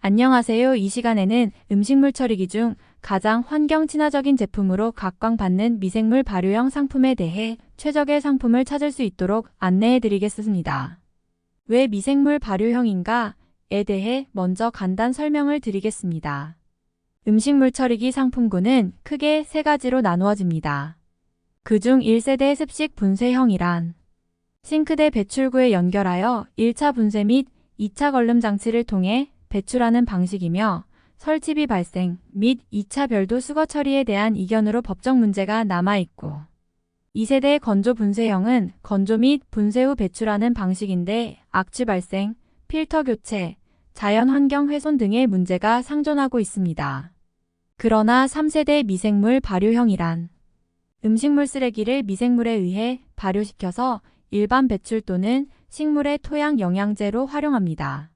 안녕하세요. 이 시간에는 음식물 처리기 중 가장 환경 친화적인 제품으로 각광받는 미생물 발효형 상품에 대해 최적의 상품을 찾을 수 있도록 안내해 드리겠습니다. 왜 미생물 발효형인가에 대해 먼저 간단 설명을 드리겠습니다. 음식물 처리기 상품군은 크게 세 가지로 나누어집니다. 그중 1세대 습식 분쇄형이란 싱크대 배출구에 연결하여 1차 분쇄 및 2차 걸름 장치를 통해 배출하는 방식이며 설치비 발생 및 2차 별도 수거 처리에 대한 이견으로 법적 문제가 남아있고 2세대 건조 분쇄형은 건조 및 분쇄 후 배출하는 방식인데 악취 발생, 필터 교체, 자연 환경 훼손 등의 문제가 상존하고 있습니다. 그러나 3세대 미생물 발효형이란 음식물 쓰레기를 미생물에 의해 발효시켜서 일반 배출 또는 식물의 토양 영양제로 활용합니다.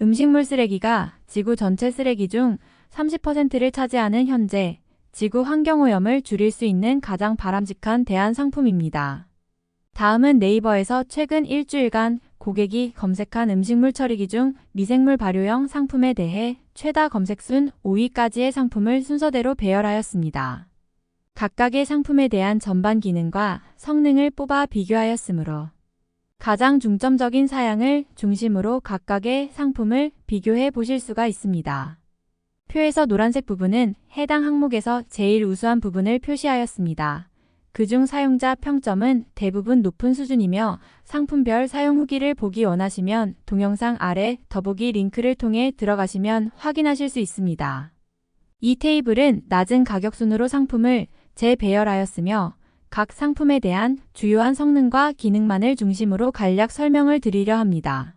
음식물 쓰레기가 지구 전체 쓰레기 중 30%를 차지하는 현재 지구 환경오염을 줄일 수 있는 가장 바람직한 대안 상품입니다. 다음은 네이버에서 최근 일주일간 고객이 검색한 음식물 처리기 중 미생물 발효형 상품에 대해 최다 검색순 5위까지의 상품을 순서대로 배열하였습니다. 각각의 상품에 대한 전반 기능과 성능을 뽑아 비교하였으므로 가장 중점적인 사양을 중심으로 각각의 상품을 비교해 보실 수가 있습니다. 표에서 노란색 부분은 해당 항목에서 제일 우수한 부분을 표시하였습니다. 그중 사용자 평점은 대부분 높은 수준이며 상품별 사용 후기를 보기 원하시면 동영상 아래 더보기 링크를 통해 들어가시면 확인하실 수 있습니다. 이 테이블은 낮은 가격 순으로 상품을 재배열하였으며 각 상품에 대한 주요한 성능과 기능만을 중심으로 간략 설명을 드리려 합니다.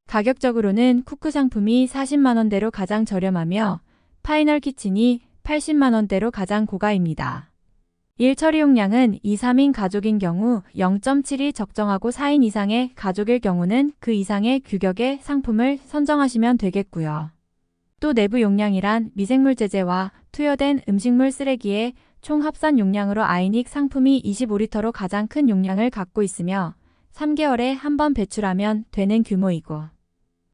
가격적으로는 쿠크 상품이 40만원대로 가장 저렴하며 파이널 키친이 80만원대로 가장 고가입니다. 1 처리 용량은 2, 3인 가족인 경우 0.7이 적정하고 4인 이상의 가족일 경우는 그 이상의 규격의 상품을 선정하시면 되겠고요. 또 내부 용량이란 미생물 제재와 투여된 음식물 쓰레기의 총 합산 용량으로 아이닉 상품이 25리터로 가장 큰 용량을 갖고 있으며 3개월에 한 번 배출하면 되는 규모이고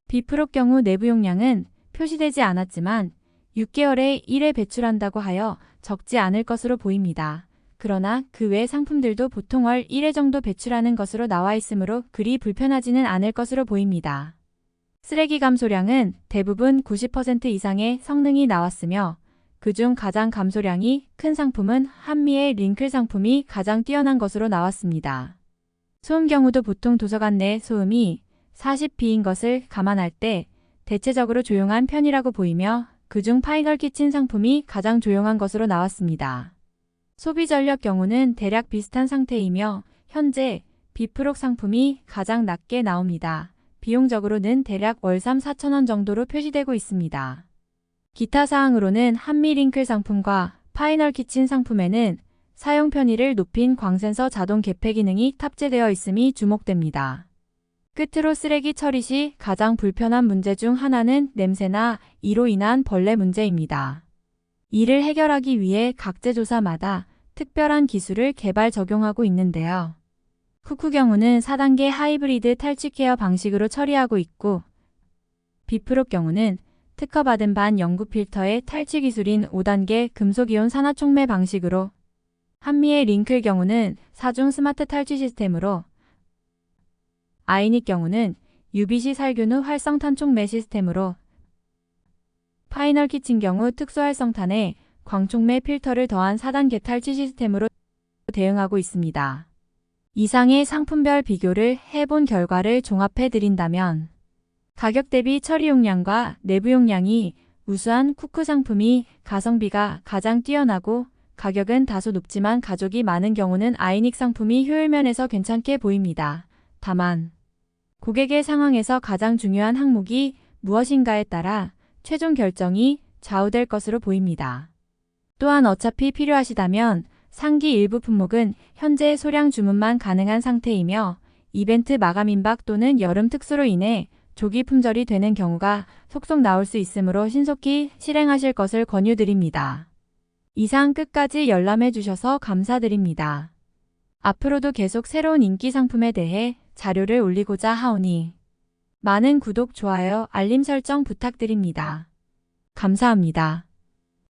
비프록 경우 내부 용량은 표시되지 않았지만 6개월에 1회 배출한다고 하여 적지 않을 것으로 보입니다. 그러나 그 외 상품들도 보통 월 1회 정도 배출하는 것으로 나와 있으므로 그리 불편하지는 않을 것으로 보입니다. 쓰레기 감소량은 대부분 90% 이상의 성능이 나왔으며 그중 가장 감소량이 큰 상품은 한미의 링클 상품이 가장 뛰어난 것으로 나왔습니다. 소음 경우도 보통 도서관 내 소음이 40p인 것을 감안할 때 대체적으로 조용한 편이라고 보이며 그중 파이널 키친 상품이 가장 조용한 것으로 나왔습니다. 소비 전력 경우는 대략 비슷한 상태이며 현재 비프록 상품이 가장 낮게 나옵니다. 비용적으로는 대략 월 3, 4천원 정도로 표시되고 있습니다. 기타 사항으로는 한미 링클 상품과 파이널 키친 상품에는 사용 편의를 높인 광센서 자동 개폐 기능이 탑재되어 있음이 주목됩니다. 끝으로 쓰레기 처리 시 가장 불편한 문제 중 하나는 냄새나 이로 인한 벌레 문제입니다. 이를 해결하기 위해 각 제조사마다 특별한 기술을 개발 적용하고 있는데요. 쿠쿠 경우는 4단계 하이브리드 탈취 케어 방식으로 처리하고 있고 비프록 경우는 특허받은 반영구 필터의 탈취 기술인 5단계 금속이온 산화촉매 방식으로 한미의 링클 경우는 4중 스마트 탈취 시스템으로 아이닉 경우는 UVC 살균 후 활성탄 촉매 시스템으로 파이널 키친 경우 특수 활성탄에 광촉매 필터를 더한 4단계 탈취 시스템으로 대응하고 있습니다. 이상의 상품별 비교를 해본 결과를 종합해 드린다면 가격 대비 처리 용량과 내부 용량이 우수한 쿠쿠 상품이 가성비가 가장 뛰어나고 가격은 다소 높지만 가족이 많은 경우는 아이닉 상품이 효율 면에서 괜찮게 보입니다. 다만 고객의 상황에서 가장 중요한 항목이 무엇인가에 따라 최종 결정이 좌우될 것으로 보입니다. 또한 어차피 필요하시다면 상기 일부 품목은 현재 소량 주문만 가능한 상태이며 이벤트 마감 임박 또는 여름 특수로 인해 조기 품절이 되는 경우가 속속 나올 수 있으므로 신속히 실행하실 것을 권유드립니다. 이상 끝까지 열람해 주셔서 감사드립니다. 앞으로도 계속 새로운 인기 상품에 대해 자료를 올리고자 하오니 많은 구독, 좋아요, 알림 설정 부탁드립니다. 감사합니다.